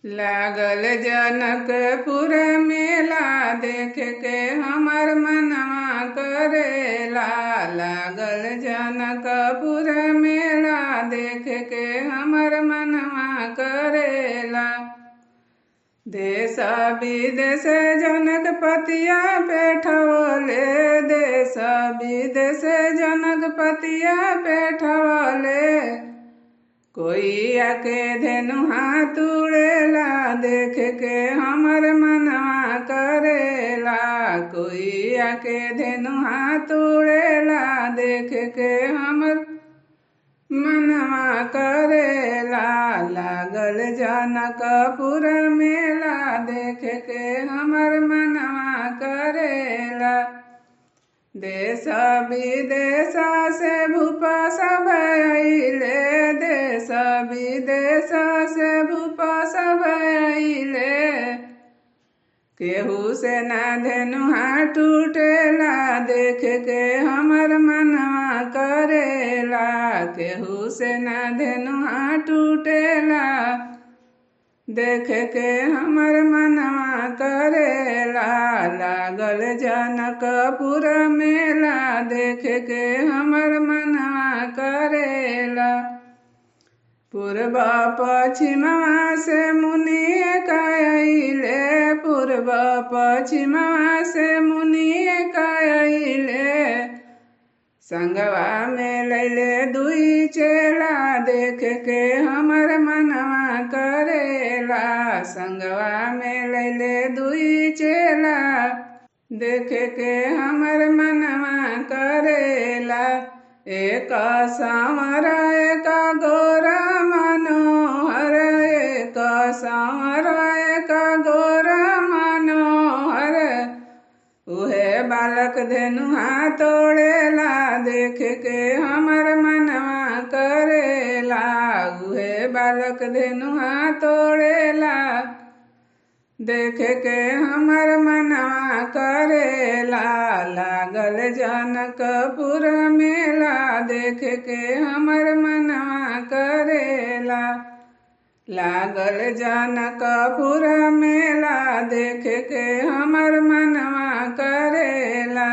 लागल जनकपुर मेला देख के हमर मनवा करेला। लागल जनकपुर मेला देख के हमर मनवा करेला। देश विदेश जनकपतिया बैठवले, देश विदेश जनकपतिया बैठवले। कोई आके धेनु हाथ उड़ेला देख के हमर मनवा करेला। कोई आके धेनु हाथ उड़ेला देख के हमर मनवा करेला। लागल जनकपुर मेला देख के हमर मनवा करेला। देश विदेश से भूपा सब अइले, देश विदेश से भूपा सब अइले। केहू से ना धेनु हाथ टूटेला देख के हमर मनवा करेला। केहू से ना धेनु हाथ टूटेला देख के हमर मनवा करेला। लागल जनकपुर मेला देख के हमर मनवा करेला। पूर्व पश्चिमवा से मुनि अइले, पूर्व पश्चिमवा से मुनि अइले। संगवा में लैले दुई चेला देख के हमर मनवा करेला। संगवा में लैले दुई चेला देख के हमर मनवा करेला। एक सांवर एक गोरा मनोहर, एक सांवर एक गोरा मनोहर। उहे बालक धेनु हाथ तोड़ेला देख के हमर मनवा करेला। उहे बालक धेनु हाथ तोड़ेला देख के हमर मनवा करेला। लागल जनकपुर मेला देख के हमर मनवा करेला। लागल जनकपुर मेला देख के हमर मनवा करेला।